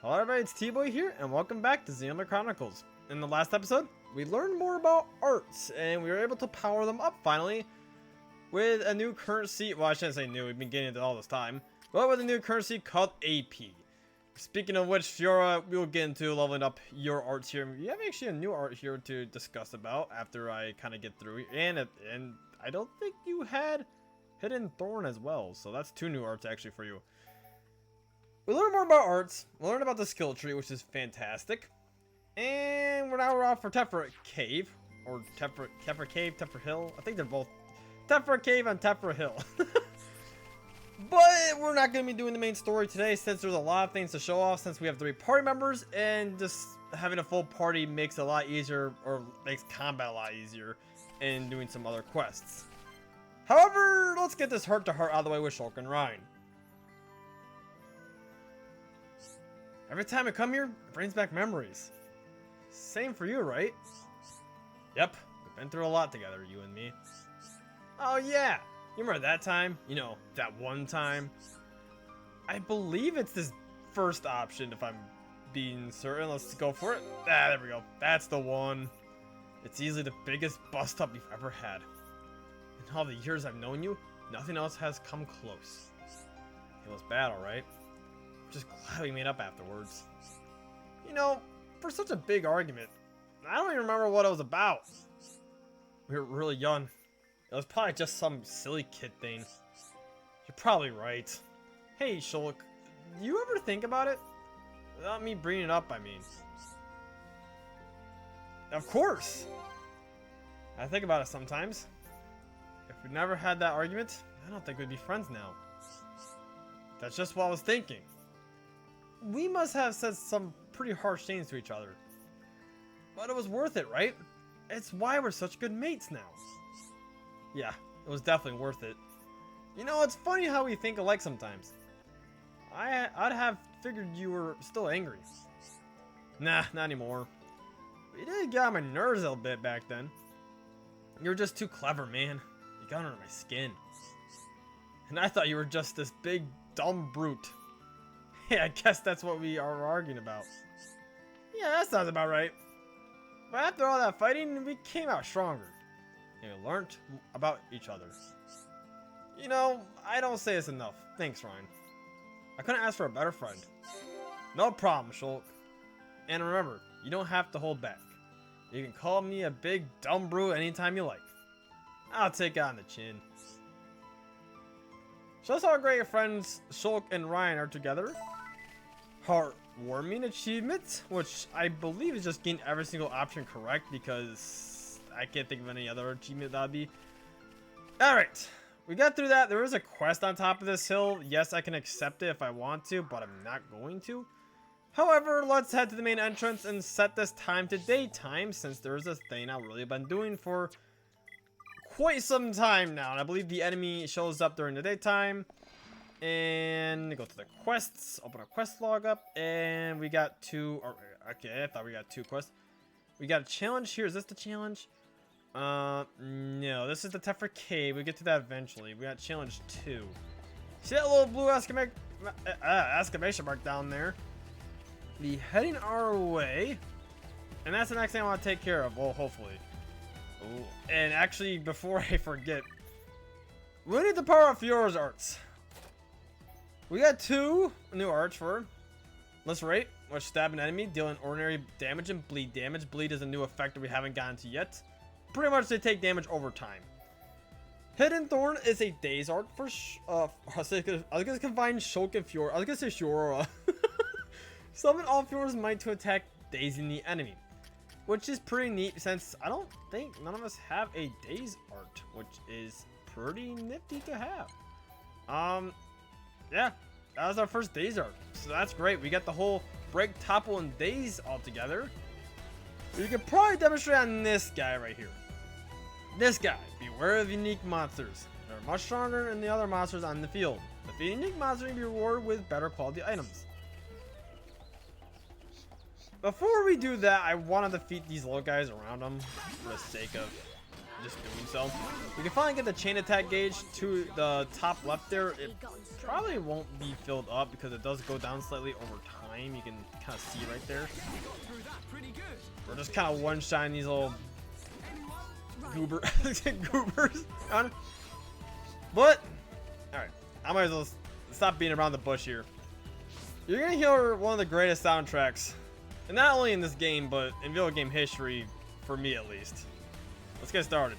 Hello everybody, it's T.Boy here, and welcome back to Xenoblade Chronicles. In the last episode, we learned more about arts, and we were able to power them up finally with a new currency. Well, I shouldn't say new, we've been getting it all this time. But with a new currency called AP. Speaking of which, Fiora, we'll get into leveling up your arts here. You have actually a new art here to discuss about after I kind of get through. And I don't think you had Hidden Thorn as well, so that's two new arts actually for you. We learned more about arts, we learned about the skill tree, which is fantastic. And we're off for Tephra Cave. Or Tephra Cave, Tephra Hill. I think they're both Tephra Cave and Tephra Hill. But we're not going to be doing the main story today since there's a lot of things to show off since we have 3 party members. And just having a full party makes it a lot easier, or makes combat a lot easier in doing some other quests. However, let's get this heart-to-heart out of the way with Shulk and Ryan. Every time I come here, it brings back memories. Same for you, right? Yep, we've been through a lot together, you and me. Oh yeah, you remember that time? You know, that one time? I believe it's this first option if I'm being certain. Let's go for it. Ah, there we go. That's the one. It's easily the biggest bust up you've ever had. In all the years I've known you, nothing else has come close. It was bad, alright? Just glad we made up afterwards. You know, for such a big argument, I don't even remember what it was about. We were really young. It was probably just some silly kid thing. You're probably right. Hey, Shulk, do you ever think about it? Without me bringing it up, I mean. Of course! I think about it sometimes. If we never had that argument, I don't think we'd be friends now. That's just what I was thinking. We must have said some pretty harsh things to each other. But it was worth it, right? It's why we're such good mates now. Yeah, it was definitely worth it. You know, it's funny how we think alike sometimes. I'd have figured you were still angry. Nah, not anymore. You did get on my nerves a little bit back then. You were just too clever, man. You got under my skin. And I thought you were just this big, dumb brute. Yeah, I guess that's what we are arguing about. Yeah, that sounds about right. But after all that fighting, we came out stronger. And we learned about each other. You know, I don't say this enough. Thanks, Ryan. I couldn't ask for a better friend. No problem, Shulk. And remember, you don't have to hold back. You can call me a big dumb brute anytime you like. I'll take it on the chin. Shows how great your friends Shulk and Ryan are together. Heartwarming achievement, which I believe is just getting every single option correct because I can't think of any other achievement that would be. Alright, we got through that. There is a quest on top of this hill. Yes, I can accept it if I want to, but I'm not going to. However, let's head to the main entrance and set this time to daytime since there is a thing I've really been doing for quite some time now. And I believe the enemy shows up during the daytime. And go to the quests, open a quest log up, and we got 2, okay, I thought we got 2 quests. We got a challenge here. Is this the challenge? No, this is the Tephra Cave. We get to that eventually. We got challenge 2. See that little blue exclamation mark down there? Be heading our way, and that's the next thing I want to take care of. Well, hopefully. Ooh. And actually, before I forget, we need to power up Fiora's arts. We got 2 new arts for her. Let's rate, which stab an enemy, dealing ordinary damage and bleed damage. Bleed is a new effect that we haven't gotten to yet. Pretty much they take damage over time. Hidden Thorn is a daze art for I was gonna combine Shulk and Fiora. I was gonna say Fiora. Summon all Fiora's might to attack, dazing the enemy. Which is pretty neat since I don't think none of us have a daze art, which is pretty nifty to have. Yeah, that was our first daze art, so that's great. We got the whole break, topple, and daze all together. You can probably demonstrate on this guy right here. This guy, beware of unique monsters. They're much stronger than the other monsters on the field. Defeating unique monsters will be rewarded with better quality items. Before we do that, I want to defeat these little guys around them for the sake of just doing so. We can finally get the chain attack gauge to the top left there. It probably won't be filled up because it does go down slightly over time. time. You can kind of see right there. We're just kind of one-shotting these little goobers. But, alright. I might as well stop beating around the bush here. You're gonna hear one of the greatest soundtracks. And not only in this game, but in video game history, for me at least. Let's get started.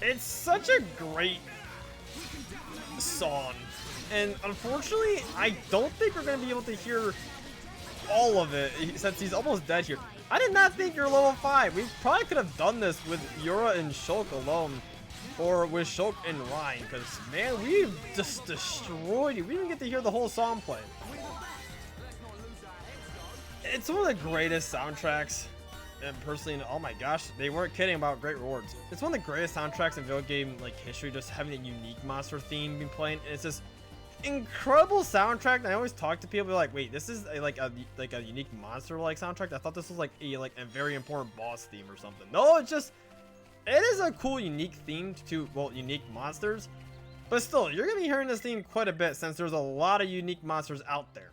It's such a great song, and unfortunately, I don't think we're going to be able to hear all of it since he's almost dead here. I did not think you're level 5. We probably could have done this with Yura and Shulk alone, or with Shulk and Ryan, because, man, we've just destroyed you. We didn't get to hear the whole song play. It's one of the greatest soundtracks. And personally, oh my gosh, they weren't kidding about great rewards. It's one of the greatest soundtracks in video game like history, just having a unique monster theme being playing. And it's this incredible soundtrack. And I always talk to people like, wait, this is like a unique monster like soundtrack. I thought this was like a very important boss theme or something. No, it is a cool unique theme to, well, unique monsters. But still, you're gonna be hearing this theme quite a bit since there's a lot of unique monsters out there.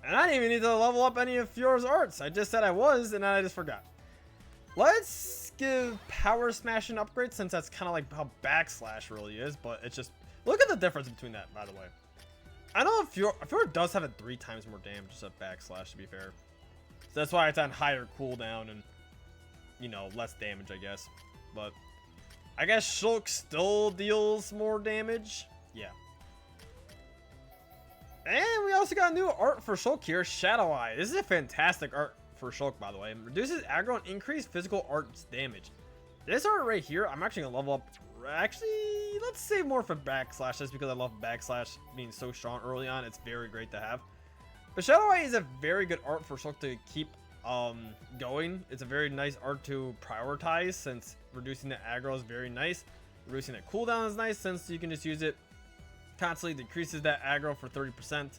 And I didn't even need to level up any of Fiora's arts. I just said I was, and then I just forgot. Let's give Power Smash an upgrade, since that's kind of like how Backslash really is. But it's just, look at the difference between that, by the way. I know Fiora does have it 3 times more damage than Backslash, to be fair. So that's why it's on higher cooldown and, you know, less damage, I guess. But I guess Shulk still deals more damage. Yeah. And we also got new art for Shulk here, Shadow Eye. This is a fantastic art for Shulk, by the way. Reduces aggro and increased physical arts damage. This art right here, I'm actually going to level up. Actually, let's save more for Backslash, just because I love Backslash being so strong early on. It's very great to have. But Shadow Eye is a very good art for Shulk to keep going. It's a very nice art to prioritize, since reducing the aggro is very nice. Reducing the cooldown is nice, since you can just use it constantly. Decreases that aggro for 30%,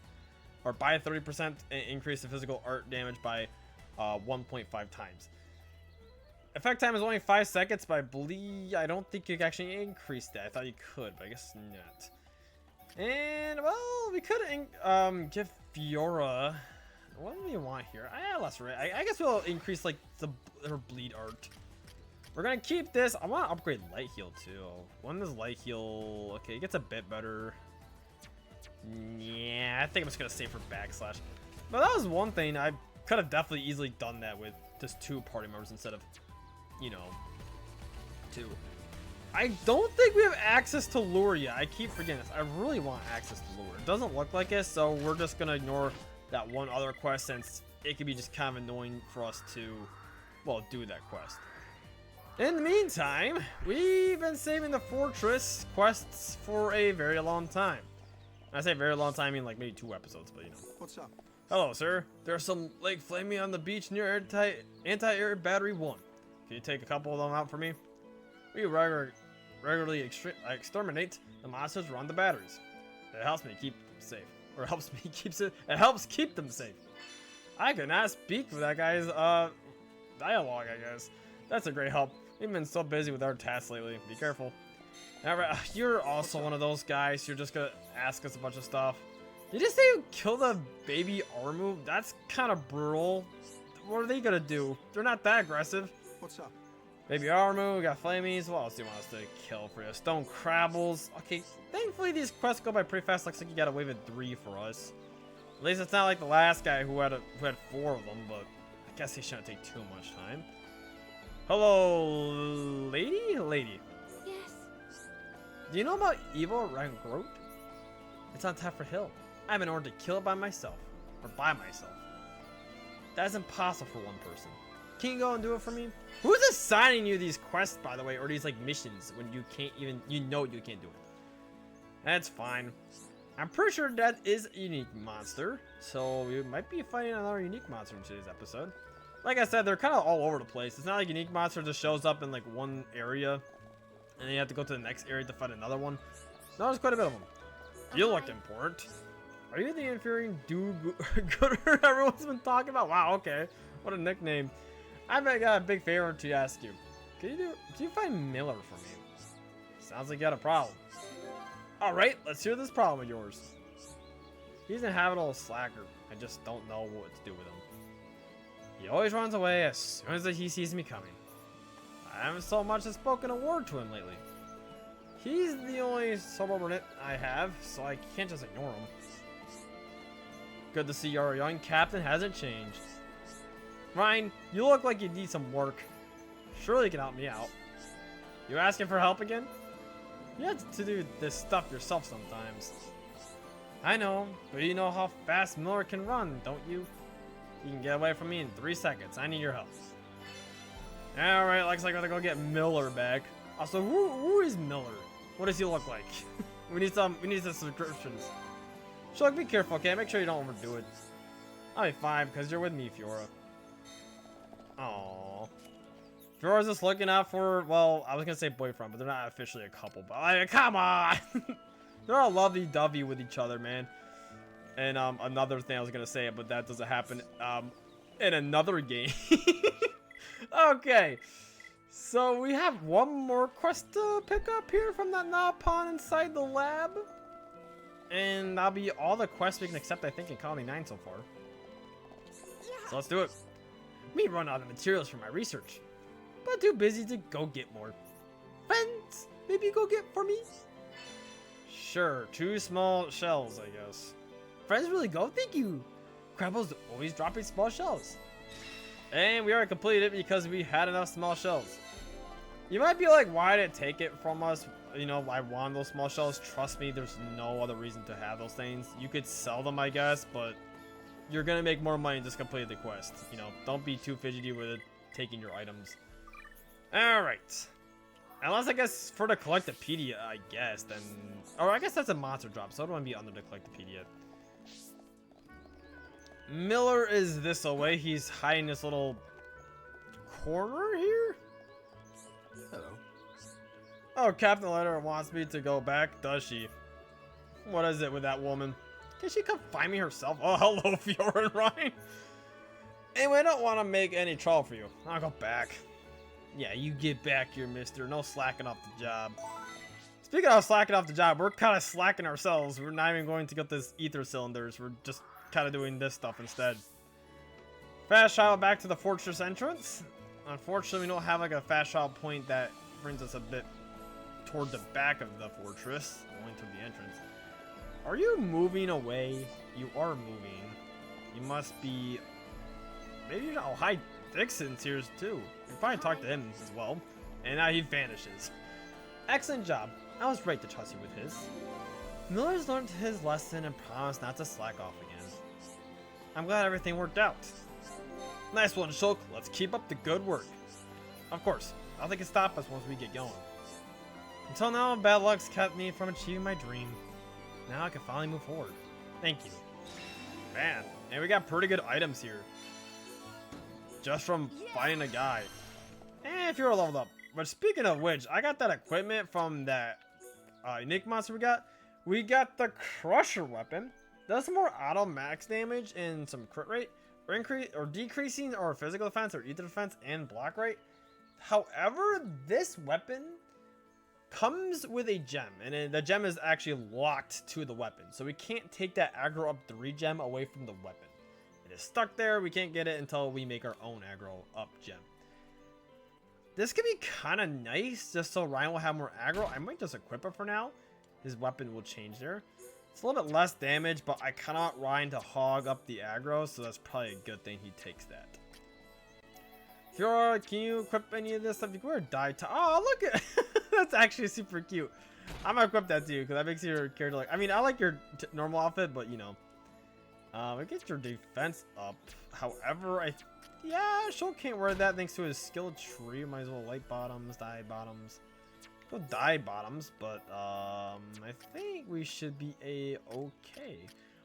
or by 30%, and increase the physical art damage by 1.5 times. Effect time is only 5 seconds, but I don't think you can actually increase that. I thought you could, but I guess not. And well, we could give Fiora, what do we want here? I guess we'll increase like her bleed art. We're gonna keep this. I want to upgrade Light Heal too. When does Light Heal? Okay, it gets a bit better. Yeah, I think I'm just gonna save for Backslash. But that was one thing. I could have definitely easily done that with just 2 party members instead of, you know, 2. I don't think we have access to Lure yet. I keep forgetting this. I really want access to Lure. It doesn't look like it, so we're just gonna ignore that one other quest, since it could be just kind of annoying for us to, well, do that quest. In the meantime, we've been saving the fortress quests for a very long time. When I say very long time, I mean like maybe 2 episodes, but you know. What's up? Hello, sir. There's some lake flaming on the beach near anti-air battery 1. Can you take a couple of them out for me? We regularly exterminate the monsters around the batteries. It helps me keep them safe. Or it helps keep them safe. I could not speak for that guy's dialogue, I guess. That's a great help. We've been so busy with our tasks lately. Be careful. Alright, you're also one of those guys. You're just gonna ask us a bunch of stuff. Did you say you kill the baby Armu? That's kind of brutal. What are they gonna do? They're not that aggressive. What's up? Baby Armu, we got Flamies. What else do you want us to kill for you? Stone Crabbles. Okay, thankfully these quests go by pretty fast. Looks like you got a wave of 3 for us. At least it's not like the last guy who had 4 of them, but I guess he shouldn't take too much time. Hello, lady? Lady. Yes. Do you know about evil Rangrote? It's on Taffer Hill. I've been ordered to kill it by myself. Or by myself. That's impossible for one person. Can you go and do it for me? Who's assigning you these quests, by the way, or these like missions when you can't even, you know you can't do it? That's fine. I'm pretty sure that is a unique monster, so we might be fighting another unique monster in today's episode. Like I said, they're kind of all over the place. It's not like unique monster just shows up in like one area, and then you have to go to the next area to fight another one. No, there's quite a bit of them. You looked important. Are you the inferior do-gooder everyone's been talking about? Wow, okay. What a nickname. I bet I got a big favor to ask you. Can you find Miller for me? Sounds like you got a problem. Alright, let's hear this problem of yours. He's an habitual slacker. I just don't know what to do with him. He always runs away as soon as he sees me coming. I haven't so much as spoken a word to him lately. He's the only subordinate I have, so I can't just ignore him. Good to see your young captain hasn't changed. Ryan, you look like you need some work. Surely you can help me out. You asking for help again? You have to do this stuff yourself sometimes. I know, but you know how fast Miller can run, don't you? You can get away from me in 3 seconds. I need your help. Alright, looks like we're gonna go get Miller back. Also, who is Miller? What does he look like? we need some subscriptions. So be careful, okay? Make sure you don't overdo it. I'll be fine because you're with me, Fiora. Aww. Fiora's just looking out for, well, I was gonna say boyfriend, but they're not officially a couple. But like, come on, they're all lovey-dovey with each other, man. And another thing I was gonna say, but that doesn't happen in another game. Okay, so we have one more quest to pick up here from that Napon inside the lab. And that'll be all the quests we can accept, I think, in Colony 9 so far. So let's do it. Me run out of materials for my research, but too busy to go get more. Friends, maybe go get for me? Sure, 2 small shells, I guess. Friends really go? Thank you. Crabble's always dropping small shells. And we already completed it because we had enough small shells. You might be like, why did it take it from us? You know, I want those small shells. Trust me, there's no other reason to have those things. You could sell them, I guess, but you're gonna make more money just completing the quest. You know, don't be too fidgety with it, taking your items. Alright. Unless, I guess, for the Collectopedia, I guess, then... Or I guess that's a monster drop, so I don't want to be under the Collectopedia. Miller is this away. He's hiding this little corner here? Hello. Oh, Captain Letter wants me to go back, does she? What is it with that woman? Can she come find me herself? Oh, hello, Fiora and Ryan. Anyway, I don't want to make any trouble for you. I'll go back. Yeah, you get back here, mister. No slacking off the job. Speaking of slacking off the job, we're kind of slacking ourselves. We're not even going to get this ether cylinders. We're just kind of doing this stuff instead. Fast travel back to the fortress entrance. Unfortunately, we don't have like a fast travel point that brings us a bit toward the back of the fortress, going toward the entrance. Are you moving away? You are moving. You must be... Maybe you're not... Oh, hi, Dixon's here too. You can probably talk to him as well. And now he vanishes. Excellent job. I was right to trust you with his. Miller's learned his lesson and promised not to slack off again. I'm glad everything worked out. Nice one, Shulk. Let's keep up the good work. Of course, nothing can stop us once we get going. Until now, bad luck's kept me from achieving my dream. Now I can finally move forward. Thank you. Man, and we got pretty good items here. Just from fighting a guy. And if you're leveled up. But speaking of which, I got that equipment from that unique monster we got. We got the Crusher weapon. Does some more auto max damage and some crit rate. Or decreasing our physical defense or ether defense and block rate. However, this weapon comes with a gem, and the gem is actually locked to the weapon, so we can't take that aggro up 3 gem away from the weapon. It is stuck there. We can't get it until we make our own aggro up gem. This could be kind of nice, just so Ryan will have more aggro. I might just equip it for now. His weapon will change there. It's a little bit less damage, but I kind of want Ryan to hog up the aggro, so that's probably a good thing he takes that. Fiora, can you equip any of this stuff? You can wear die to. Oh, look at that's actually super cute. I'm gonna equip that too, because that makes your character like. I mean, I like your normal outfit, but you know, it gets your defense up. However, yeah, Shulk can't wear that thanks to his skill tree. Might as well light bottoms, die bottoms. Go die bottoms, but I think we should be okay.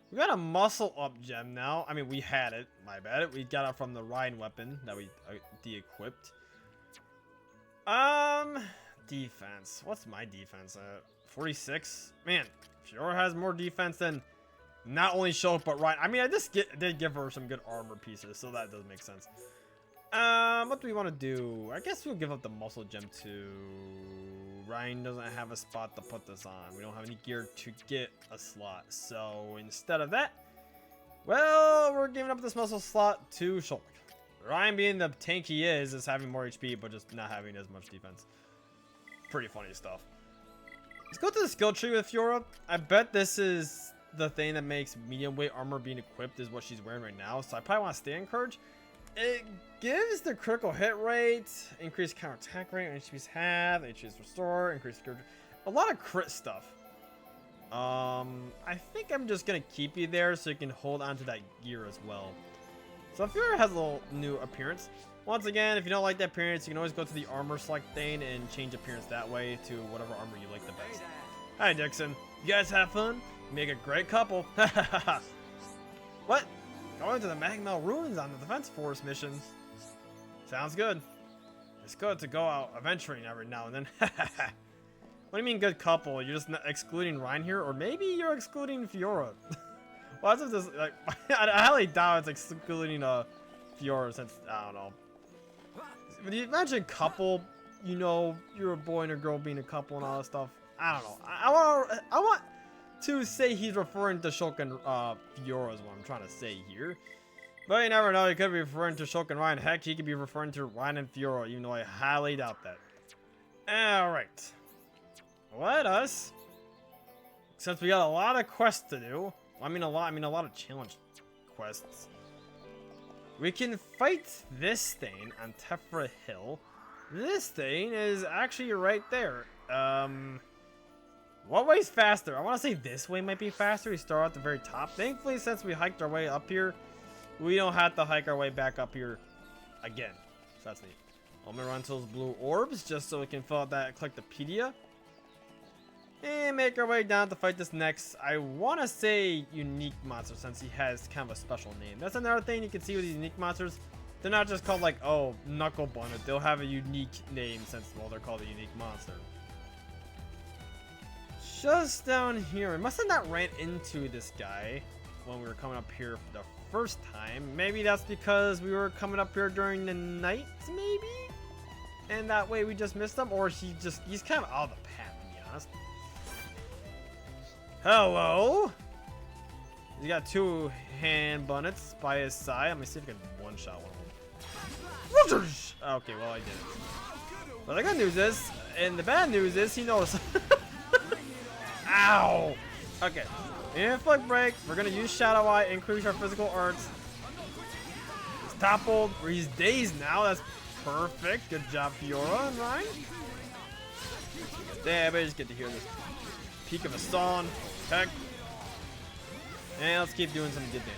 We got a muscle up gem now. I mean, we had it. My bad. We got it from the Ryan weapon that we de-equipped. Defense. What's my defense at? 46. Man, Fiora has more defense than Not only Shulk, but Ryan. I mean, I just did give her some good armor pieces, so that does make sense. What do we want to do? I guess we'll give up the muscle gem to... Ryan doesn't have a spot to put this on. We don't have any gear to get a slot. So instead of that, well, we're giving up this muscle slot to Shulk. Ryan, being the tank he is having more HP, but just not having as much defense. Pretty funny stuff. Let's go to the skill tree with Fiora. I bet this is the thing that makes medium weight armor being equipped is what she's wearing right now. So I probably want to stay encouraged. It gives the critical hit rate, increased counter attack rate, HP's half, HP's restore, increased a lot of crit stuff. I think I'm just gonna keep you there so you can hold on to that gear as well. So Fiora has a little new appearance. Once again, if you don't like that appearance, you can always go to the armor select thing and change appearance that way to whatever armor you like the best. Hi Dixon, you guys have fun? You make a great couple. What? Going to the Magma Ruins on the Defense Force mission. Sounds good. It's good to go out adventuring every now and then. What do you mean good couple? You're just excluding Ryan here? Or maybe you're excluding Fiora. Well, that's just like, I highly doubt it's excluding Fiora since, I don't know. When you imagine couple, you know, you're a boy and a girl being a couple and all that stuff. I don't know. I want to say he's referring to Shulk and Fiora is what I'm trying to say here. But you never know, he could be referring to Shulk and Ryan. Heck, he could be referring to Ryan and Fiora, even though I highly doubt that. Alright. Let us, since we got a lot of quests to do, I mean a lot of challenge quests. We can fight this thing on Tefra Hill. This thing is actually right there. What way's faster? I want to say this way might be faster. We start at the very top. Thankfully, since we hiked our way up here, we don't have to hike our way back up here again. So that's neat. I'm gonna run to those blue orbs just so we can fill out that Collectopedia. And make our way down to fight this next, I want to say, unique monster since he has kind of a special name. That's another thing you can see with these unique monsters. They're not just called like, oh, Knuckle Bonnet. They'll have a unique name since, well, they're called a unique monster. Just down here, we must have not ran into this guy when we were coming up here for the first time. Maybe that's because we were coming up here during the night, maybe? And that way we just missed him, or he's kind of out of the path, to be honest. Hello! He's got two hand bunnets by his side. Let me see if I can one-shot one of them. Okay, well I did it. But the good news is, and the bad news is, he knows. Ow! Okay. Inflict break. We're gonna use Shadow Eye, increase our physical arts. He's toppled. He's dazed now. That's perfect. Good job, Fiora and Ryan. Damn, I just get to hear this peak of a song. Heck. And let's keep doing some good damage.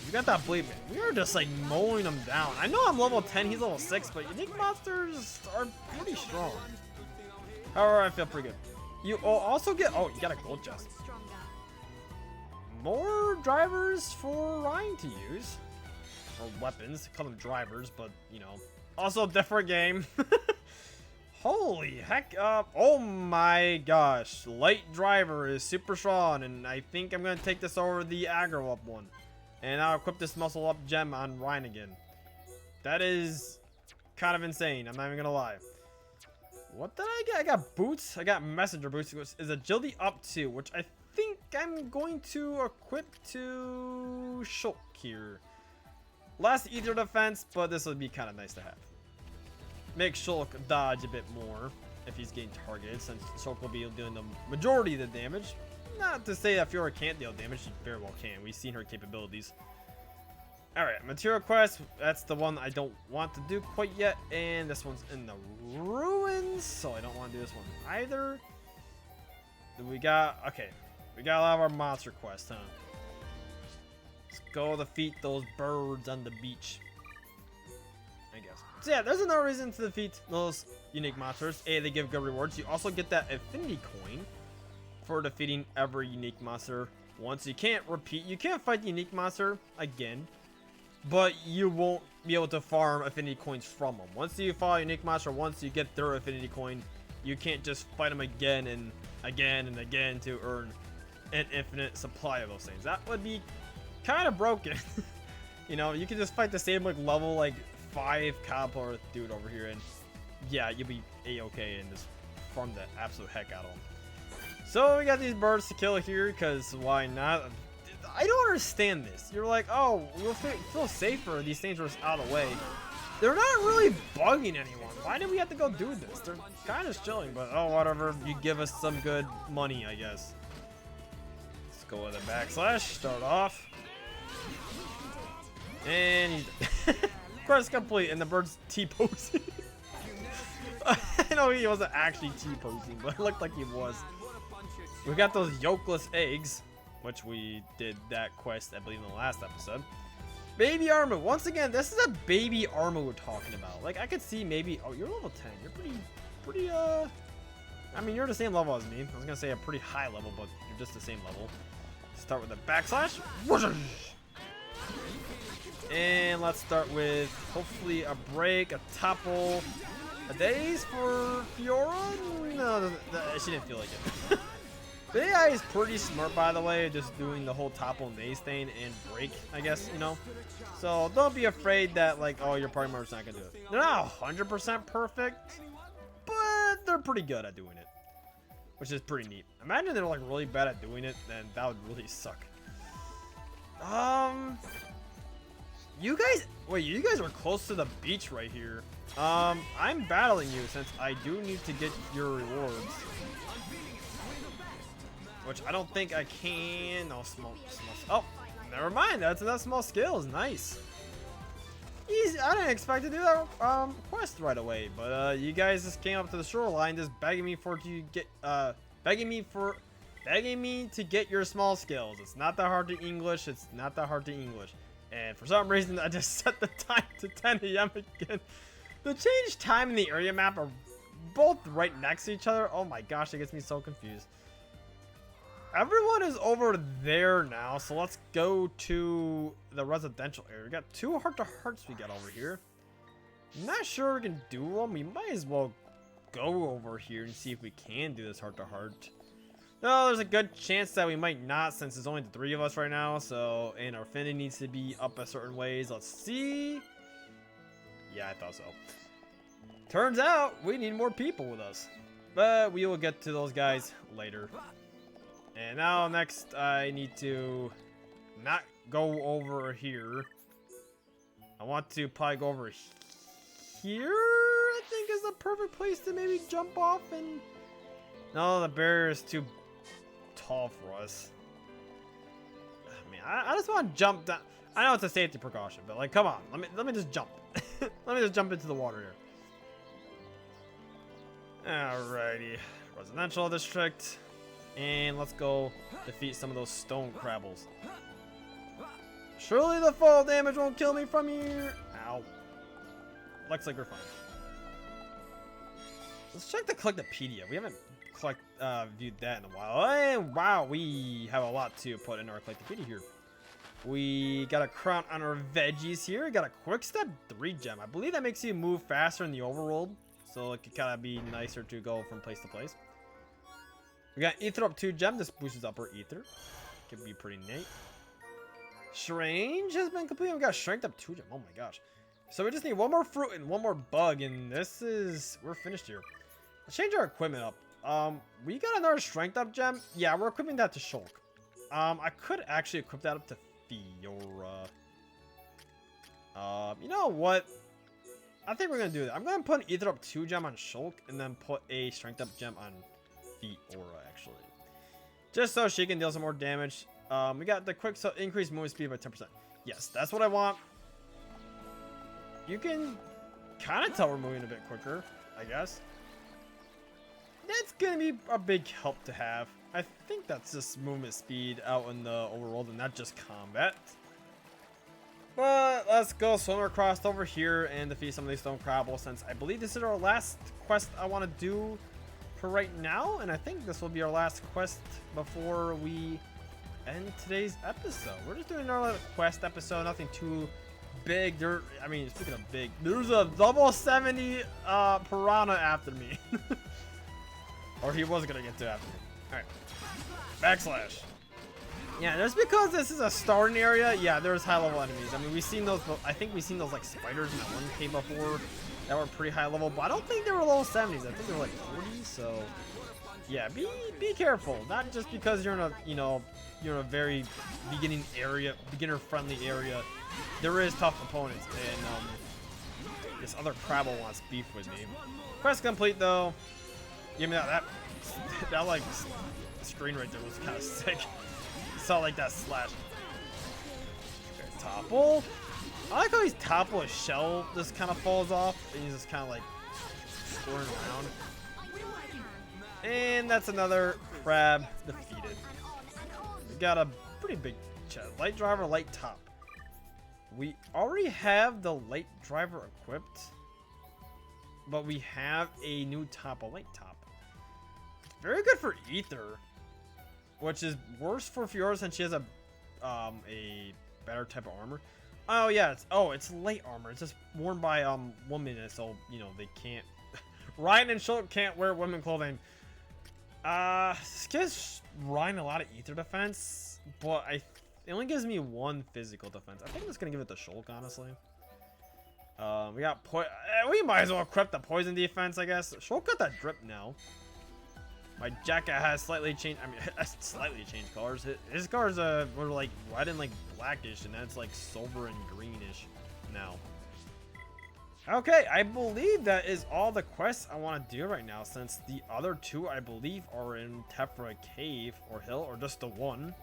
We got that bleed, man. We are just like mowing him down. I know I'm level 10, he's level 6, but unique monsters are pretty strong. However, I feel pretty good. You also get, oh, you got a gold chest. More drivers for Ryan to use. Or weapons, call them drivers, but you know. Also different game. Holy heck, oh my gosh. Light driver is super strong, and I think I'm gonna take this over the aggro up one. And I'll equip this muscle up gem on Ryan again. That is kind of insane, I'm not even gonna lie. What did I get? I got boots. I got messenger boots, which is agility up 2, which I think I'm going to equip to Shulk here. Less ether defense, but this would be kind of nice to have. Make Shulk dodge a bit more if he's getting targeted, since Shulk will be doing the majority of the damage. Not to say that Fiora can't deal damage, she very well can. We've seen her capabilities. Alright, material quest, that's the one I don't want to do quite yet, and this one's in the ruins, so I don't want to do this one either. Then we got, okay, we got a lot of our monster quests, huh? Let's go defeat those birds on the beach, I guess. So yeah, there's another reason to defeat those unique monsters. A, they give good rewards. You also get that affinity coin for defeating every unique monster once. You can't repeat, you can't fight the unique monster again, but you won't be able to farm affinity coins from them. Once you follow a unique monster, once you get their affinity coin, you can't just fight them again and again and again to earn an infinite supply of those things. That would be kind of broken. You know, you can just fight the same like level like 5 caterpillar dude over here, and yeah, you'll be a-okay and just farm the absolute heck out of them. So we got these birds to kill here, because why not? I don't understand this. You're like, oh, we'll feel safer. These things are just out of the way. They're not really bugging anyone. Why did we have to go do this? They're kind of chilling, but oh, whatever. You give us some good money, I guess. Let's go with a backslash. Start off. And he's quest complete, and the bird's T-posing. I know he wasn't actually T-posing, but it looked like he was. We got those yolkless eggs, which we did that quest, I believe, in the last episode. Baby Armor. Once again, this is a baby Armor we're talking about. Like, I could see maybe... Oh, you're level 10. You're pretty, I mean, you're the same level as me. I was going to say a pretty high level, but you're just the same level. Start with a backslash. And let's start with, hopefully, a break, a topple, a daze for Fiora? No, she didn't feel like it. The AI is pretty smart, by the way, just doing the whole topple and daze thing and break, I guess, you know? So don't be afraid that, like, oh, your party member's not going to do it. They're not 100% perfect, but they're pretty good at doing it, which is pretty neat. Imagine they're, like, really bad at doing it, then that would really suck. You guys are close to the beach right here. I'm battling you since I do need to get your rewards. Which I don't think I can. No, small. Oh, never mind. That's small skills. Nice. Easy. I didn't expect to do that quest right away, but you guys just came up to the shoreline, just begging me to get your small skills. It's not that hard to English. It's not that hard to English. And for some reason, I just set the time to 10 a.m. again. The change time and the area map are both right next to each other. Oh my gosh, it gets me so confused. Everyone is over there now, so let's go to the residential area. We got 2 heart-to-hearts we got over here. I'm not sure we can do them. We might as well go over here and see if we can do this heart-to-heart. No, there's a good chance that we might not, since there's only the 3 of us right now. So, and our affinity needs to be up a certain ways. Let's see. Yeah, I thought so. Turns out we need more people with us, but we will get to those guys later. And now next, I need to not go over here. I want to probably go over here. I think is the perfect place to maybe jump off. And no, the barrier is too tall for us. I mean, I just want to jump down. I know it's a safety precaution, but like, come on, let me just jump. Let me just jump into the water here. Alrighty, residential district, and let's go defeat some of those stone crabbles. Surely the fall damage won't kill me from here. Ow. Looks like we're fine. Let's check the Collectopedia. We haven't viewed that in a while. And wow, we have a lot to put in our Collectopedia here. We got a crown on our veggies here. We got a quick step 3 gem. I believe that makes you move faster in the overworld, so it could kind of be nicer to go from place to place. We got ether up 2 gem. This boosts up our ether. Could be pretty neat. Strange has been completed. We got strength up 2 gem. Oh my gosh. So we just need 1 more fruit and 1 more bug, and we're finished here. Let's change our equipment up. We got another strength up gem. Yeah, we're equipping that to Shulk. I could actually equip that up to Fiora. You know what? I think we're gonna do that. I'm gonna put an ether up 2 gem on Shulk, and then put a strength up gem on Fiora, actually, just so she can deal some more damage. We got the quick increase movement speed by 10%. Yes, that's what I want. You can kind of tell we're moving a bit quicker, I guess. That's gonna be a big help to have. I think that's just movement speed out in the overworld and not just combat. But let's go swim across over here and defeat some of these stone crabbles, since I believe this is our last quest I want to do for right now. And I think this will be our last quest before we end today's episode. We're just doing our quest episode, nothing too big. I mean, speaking of big, there's a level 70 piranha after me. Or he was gonna get to after me. Alright. Backslash. Yeah, just because this is a starting area, yeah, there's high level enemies. I mean, we've seen those, I think we've seen those like spiders in that one cave before that were pretty high level, but I don't think they were low 70s. I think they were like 40s, so yeah, be careful. Not just because you're in a, you know, you're in a very beginning area, beginner friendly area. There is tough opponents, and this other Crabble wants beef with me. Quest complete though. Give me that like screen right there was kind of sick. Saw like that slash. Okay, topple. I like how he's topple, his shell just kind of falls off, and he's just kind of like scoring around. And that's another crab defeated. We got a pretty big chest. Light driver, light top. We already have the light driver equipped, but we have a new top, a light top. Very good for Ether, which is worse for Fiora since she has a better type of armor. Oh yeah, it's light armor. It's just worn by women, so you know they can't. Ryan and Shulk can't wear women clothing. This gives Ryan a lot of Ether defense, but it only gives me 1 physical defense. I think I'm just gonna give it to Shulk, honestly. We got we might as well equip the poison defense, I guess. Shulk got that drip now. My jacket has slightly changed. I mean, slightly changed colors. His colors were like red and like blackish, and then it's like silver and greenish now. Okay, I believe that is all the quests I want to do right now, since the other 2 I believe are in Tephra Cave or Hill, or just the one.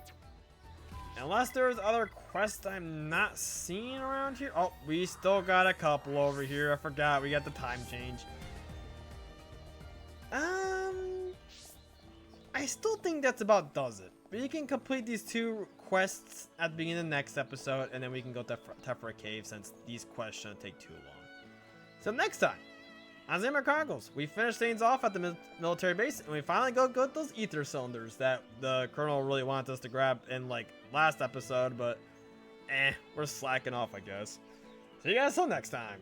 Unless there's other quests I'm not seeing around here. Oh, we still got a couple over here. I forgot we got the time change. I still think that's about does it. We can complete these 2 quests at the beginning of the next episode, and then we can go to Tephra Cave, since these quests shouldn't take too long. So next time on Xenoblade Chronicles, we finish things off at the military base, and we finally go get those ether cylinders that the Colonel really wanted us to grab in like last episode, but we're slacking off, I guess. See you guys till next time.